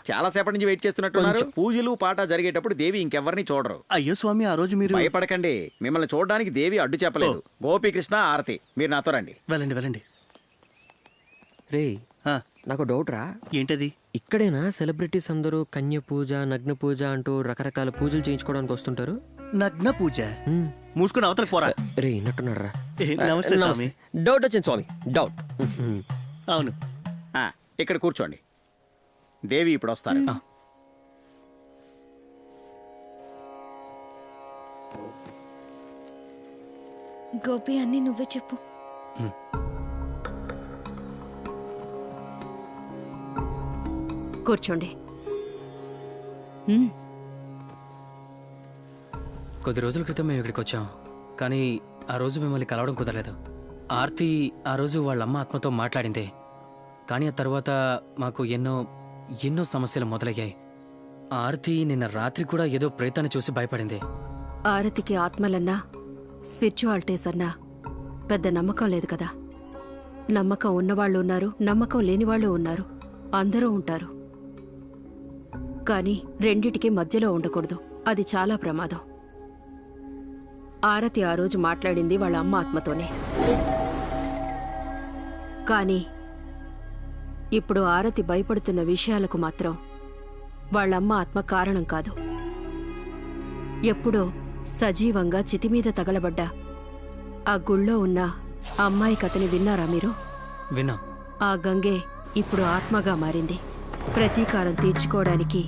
చాలా సేపటి నుంచి వెయిట్ చేస్తున్నట్టున్నారు. పూజలు పాట జరిగేటప్పుడు దేవి ఇంకెవరిని చూడరు. అయ్యో స్వామి, ఆ రోజు మీరు భయపడకండి. మిమ్మల్ని చూడడానికి దేవి అడ్డు చెప్పలేదు. గోపీకృష్ణ, ఆరతి, మీరు నాతో రండి. వెళ్ళండి వెళ్ళండి. రే, నాకు డౌట్ రా. ఏంటది? ఇక్కడేనా సెలబ్రిటీస్ అందరూ కన్య పూజ, నగ్న పూజ అంటూ రకరకాల పూజలు చేయించుకోవడానికి వస్తుంటారు? నగ్న పూజ? మూసుకుని అవతల పోరా. రే, విన్నట్టున్నారా? నమస్తే స్వామి. డౌట్ వచ్చింది స్వామి, డౌట్. అవును, ఇక్కడ కూర్చోండి. దేవి ఇప్పుడు వస్తారు. గోపి, అన్ని నువ్వే చెప్పు. కూర్చోండి. కొద్ది రోజుల క్రితం మేము ఇక్కడికి వచ్చాం, కానీ ఆ రోజు మిమ్మల్ని కలవడం కుదరలేదు. ఆర్తి ఆ రోజు వాళ్ళ అమ్మ ఆత్మతో మాట్లాడింది, కానీ ఆ తర్వాత మాకు ఎన్నో సమస్యలు మొదలయ్యాయి. ఆర్తి నిన్న రాత్రి కూడా ఏదో ప్రేతాన్ని చూసి భయపడింది. ఆరతికి ఆత్మలన్నా స్పిరిచువాలిటీస్ అన్నా పెద్ద నమ్మకం లేదు కదా. నమ్మకం ఉన్నవాళ్ళు ఉన్నారు, నమ్మకం లేనివాళ్ళు ఉన్నారు, అందరూ ఉంటారు. కానీ రెండిటికి మధ్యలో ఉండకూడదు, అది చాలా ప్రమాదం. ఆరతి ఆ రోజు మాట్లాడింది వాళ్ళ అమ్మ ఆత్మతోనే. కానీ ఇప్పుడు ఆరతి భయపడుతున్న విషయాలకు మాత్రం వాళ్ళమ్మ ఆత్మ కారణం కాదు. ఎప్పుడో సజీవంగా చితిమీద తగలబడ్డా ఆ గుళ్ళో ఉన్న అమ్మాయి కథని విన్నారా మీరు? విన్నాం. ఆ గంగే ఇప్పుడు ఆత్మగా మారింది. ప్రతీకారం తీర్చుకోవడానికి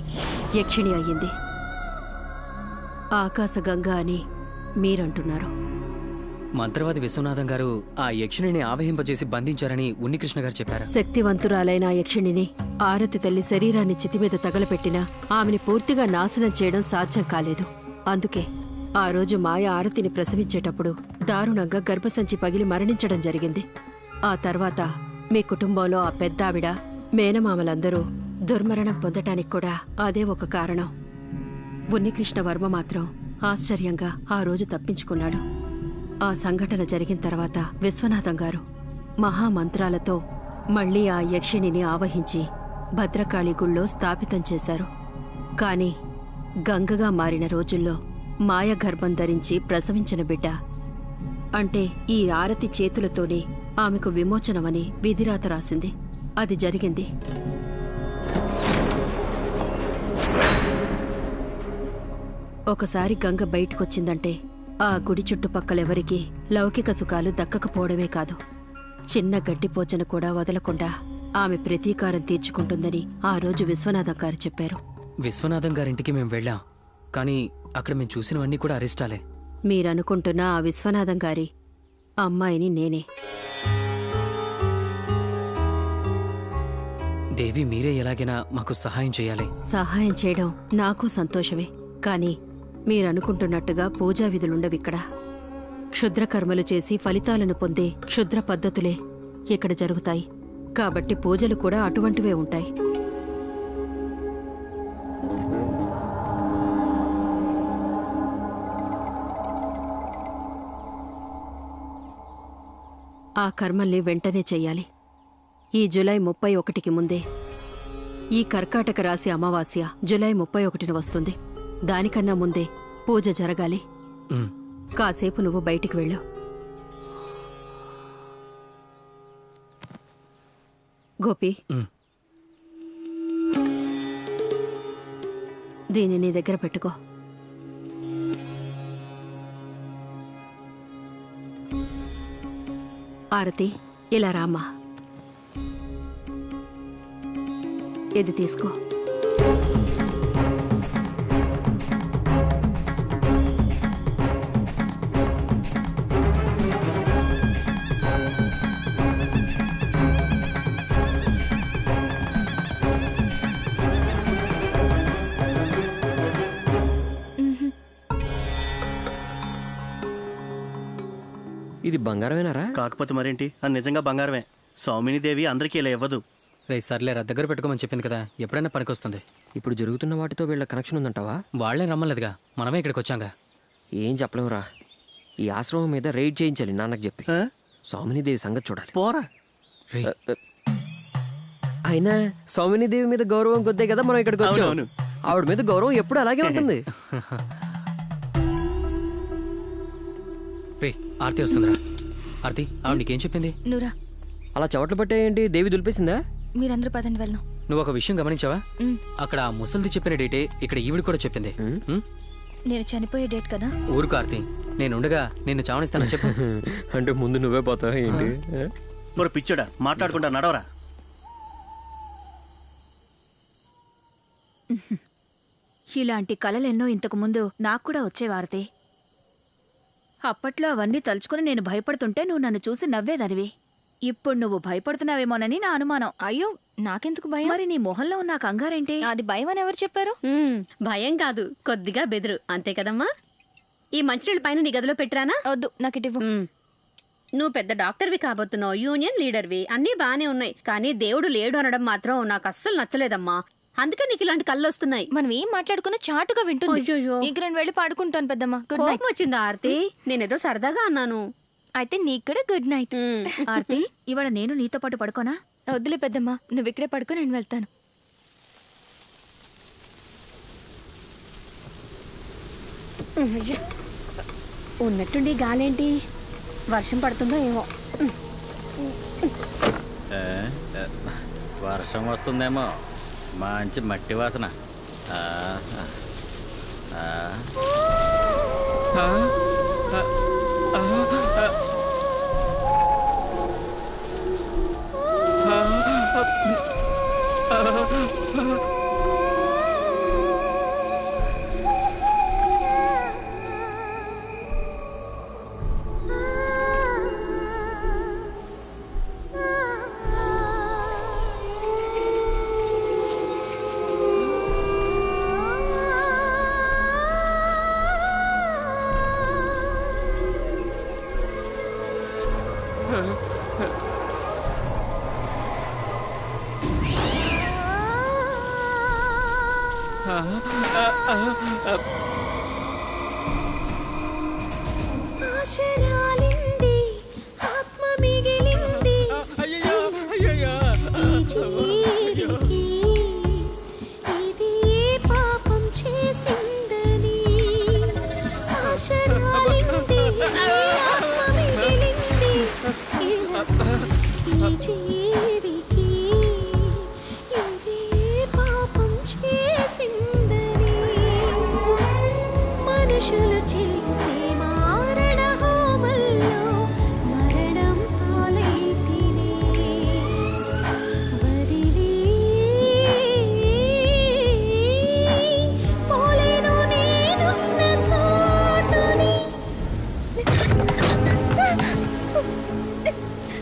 యక్షిణి అయ్యింది. ఆకాశగంగ అని మీరంటున్నారు. మంత్రవాది విశ్వనాథం గారు ఆ యక్షిణిని ఆవహింపజేసి బంధించారని ఉన్నికృష్ణ గారు చెప్పారు. శక్తివంతురాలైన ఆ యక్షిణిని ఆరతి తల్లి శరీరాన్ని చితిమీద తగలపెట్టినా ఆమెని పూర్తిగా నాశనం చేయడం సాధ్యం కాలేదు. అందుకే ఆ రోజు మాయ ఆరతిని ప్రసవించేటప్పుడు దారుణంగా గర్భసంచి పగిలి మరణించడం జరిగింది. ఆ తర్వాత మీ కుటుంబంలో ఆ పెద్దావిడ, మేనమామలందరూ దుర్మరణం పొందటానికి కూడా అదే ఒక కారణం. ఉన్నికృష్ణ వర్మ మాత్రం ఆశ్చర్యంగా ఆ రోజు తప్పించుకున్నాడు. ఆ సంఘటన జరిగిన తర్వాత విశ్వనాథం గారు మహామంత్రాలతో మళ్లీ ఆ యక్షిణిని ఆవహించి భద్రకాళి గుళ్ళో స్థాపితం చేశారు. కాని గంగగా మారిన రోజుల్లో మాయగర్భం ధరించి ప్రసవించిన బిడ్డ అంటే ఈ ఆరతి చేతులతోనే ఆమెకు విమోచనమని విధిరాత రాసింది. అది జరిగింది. ఒకసారి గంగ బయటకొచ్చిందంటే ఆ గుడి చుట్టుపక్కలెవరికీ లౌకిక సుఖాలు దక్కకపోవడమే కాదు, చిన్న గడ్డిపోచను కూడా వదలకుండా ఆమె ప్రతీకారం తీర్చుకుంటుందని ఆ రోజు విశ్వనాథం గారు చెప్పారు. విశ్వనాథం గారింటికి మేము వెళ్ళాం, కానీ అక్కడ మేము చూసినవన్నీ కూడా అరిష్టాలే. మీరనుకుంటున్న ఆ విశ్వనాథం గారి అమ్మాయిని నేనే. దేవి, మీరే ఎలాగైనా మాకు సహాయం చేయాలి. సహాయం చేయడం నాకు సంతోషమే, కానీ మీరనుకుంటున్నట్టుగా పూజా విధులుండవిక్కడ. క్షుద్రకర్మలు చేసి ఫలితాలను పొందే క్షుద్ర పద్ధతులే ఇక్కడ జరుగుతాయి. కాబట్టి పూజలు కూడా అటువంటివే ఉంటాయి. ఆ కర్మల్ని వెంటనే చెయ్యాలి. ఈ జులై 31కి ముందే. ఈ కర్కాటక రాశి అమావాస్య జులై 31న వస్తుంది. దానికన్నా ముందే పూజ జరగాలి. ఉమ్, కాసేపు నువ్వు బయటికి వెళ్ళు. గోపి, ఉమ్. దీన్ని నీ దగ్గర పెట్టుకో. ఆరతి, ఇలా రామ్మా. ఇది తీసుకో. ఇది బంగారమేనారా? కాకపోతే మరేంటి, అది నిజంగా బంగారమే. సౌమినిదేవి అందరికీ ఇలా ఇవ్వదు. రే సర్లేరా, దగ్గర పెట్టుకోమని చెప్పింది కదా, ఎప్పుడైనా పనికొస్తుంది. ఇప్పుడు జరుగుతున్న వాటితో వీళ్ళ కనెక్షన్ ఉందంటావా? వాళ్ళే రమ్మలేదుగా, మనమే ఇక్కడికి వచ్చాంగా. ఏం చెప్పలేమురా. ఈ ఆశ్రమం మీద రైడ్ చేయించాలి నాన్నకు చెప్పి. ఆ? సౌమినిదేవి సంగతి చూడాలి. పోరా. రే అయినా సౌమినిదేవి మీద గౌరవం కొద్దే కదా మనం ఇక్కడికి వచ్చాం. అవునవును. ఆవిడ మీద గౌరవం ఎప్పుడు అలాగే ఉంటుంది. రే ఆర్తి వస్తుందిరా. ఆర్తి, ఆవిడ నీకేం చెప్పింది? నువ్వురా, అలా చెవట్లు పట్టాయేంటి? దేవి దులిపేసిందా? మీరందరూ పదండి వెళ్దాం. నువ్వు ఒక విషయం గమనించావా? ఉమ్, అక్కడ ఆ ముసలిది చెప్పిన డేటే ఇక్కడ ఈవిడ కూడా చెప్పింది. ఉమ్? నేను చనిపోయే డేట్ కదా. ఊరుకు ఆర్తి, నేనుండగా నిన్ను చావనిస్తానని చెప్పు. అంటే ముందు నువ్వే పోతావా ఏంటి? మరి పిచ్చోడా, మాట్లాడుకుంటా నడవరా. ఇలాంటి కలలెన్నో ఇంతకు ముందు నాకు కూడా వచ్చేవారతే. అప్పట్లో అవన్నీ తలుచుకుని నేను భయపడుతుంటే నువ్వు నన్ను చూసి నవ్వేదనివి. ఇప్పుడు నువ్వు భయపడుతున్నావేమోనని నా అనుమానం. అయ్యో, నాకెందుకు భయం? మరి నీ మొహంలో ఉన్న ఆ కంగారేంటి? అది భయం అని ఎవరు చెప్పారు? భయం కాదు, కొద్దిగా బెదురు అంతే కదమ్మా. ఈ మంచినీళ్ళ పైన నీ గదిలో పెట్టిరానా? వద్దు, నాకు ఇటు నువ్వు పెద్ద డాక్టర్వి కాబోతున్నావు, యూనియన్ లీడర్వి, అన్నీ బానే ఉన్నాయి. కానీ దేవుడు లేడు అనడం మాత్రం నాకు అస్సలు నచ్చలేదమ్మా. అందుకే నీకు ఇలాంటి కళ్ళు వస్తున్నాయి. మనం ఏం మాట్లాడుకున్నా చాటుగా వింటుంది. అయ్యయ్యో. నీకు నేను వెళ్ళి పాడుకుంటాను పెద్దమ్మ. Good night. కోపం వచ్చిందా ఆర్తి? నేనేదో సరదాగా అన్నాను. అయితే నీకు కూడా గుడ్ నైట్. ఆర్తి, ఇవాళ నేను నీతో పాటు పడుకోనా? వద్దులే పెద్దమ్మ, నువ్వు ఇక్కడే పడుకో, నేను వెళ్తాను. ఉన్నట్టుండి గాలేంటి, వర్షం పడుతుందో ఏమో. వర్షం వస్తుందేమో. మంచి మట్టి వాసన. ఆశరాలింది, ఆత్మ మిగిలింది, ఈ జీవికి ఇది ఏ పాపం చేసిందని. ఆశరాలింది, ఆత్మ మిగిలింది, ఈ జీవికి ఇది ఏ పాపం చేసిందని. మనుషులు చేసే మారణ హోమల్లో మరణం పాలైతినే. వదిలి పోలేను నేనున్న చోటుని.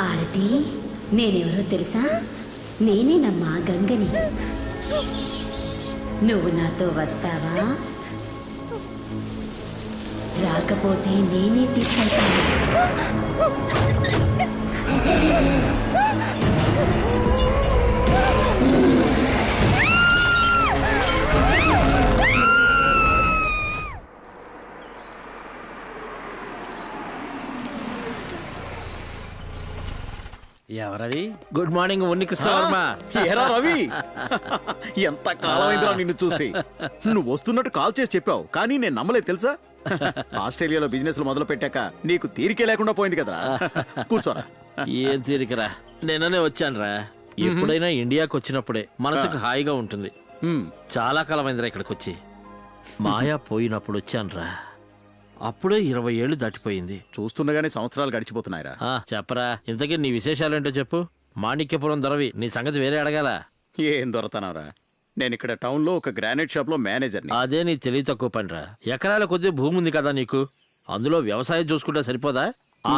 ఆరతి, నేనెవరో తెలుసా? నేనేనమ్మా గంగని. నువ్వు నాతో వస్తావా? రాకపోతే నేనే తీసుకెళ్తాను. ఎవరది? గుడ్ మార్నింగ్ ఉన్ని కృష్ణవర్మ. ఏరా రవి, ఎంత కాలమైందిరా నిన్ను చూసి. నువ్వు వస్తున్నట్టు కాల్ చేసి చెప్పావు, కానీ నేను నమ్మలేదు తెలుసా. ఆస్ట్రేలియాలో బిజినెస్ మొదలు పెట్టాక నీకు తీరికే లేకుండా పోయింది కదా. కూర్చోరా. ఏం తీరికరా, నిన్ననే వచ్చానురా. ఎప్పుడైనా ఇండియాకి వచ్చినప్పుడే మనసుకు హాయిగా ఉంటుంది. చాలా కాలమైందిరా ఇక్కడికి వచ్చి. మాయా పోయినప్పుడు వచ్చానురా, అప్పుడే 20 ఏళ్ళు దాటిపోయింది. చూస్తుండగానే సంవత్సరాలు గడిచిపోతున్నాయిరా. చెప్పరా, ఇంతకీ నీ విశేషాలేంటో చెప్పు. మాణిక్యపురం దొరవి, నీ సంగతి వేరే అడగాల. ఏం దొరతనవరా, నేను ఇక్కడ టౌన్ లో ఒక గ్రానైట్ షాప్ లో మేనేజర్ని. అదే నీ తెలివి తక్కువ పనిరా. ఎకరాల కొద్ది భూమి ఉంది కదా నీకు, అందులో వ్యవసాయం చూసుకుంటే సరిపోదా? ఆ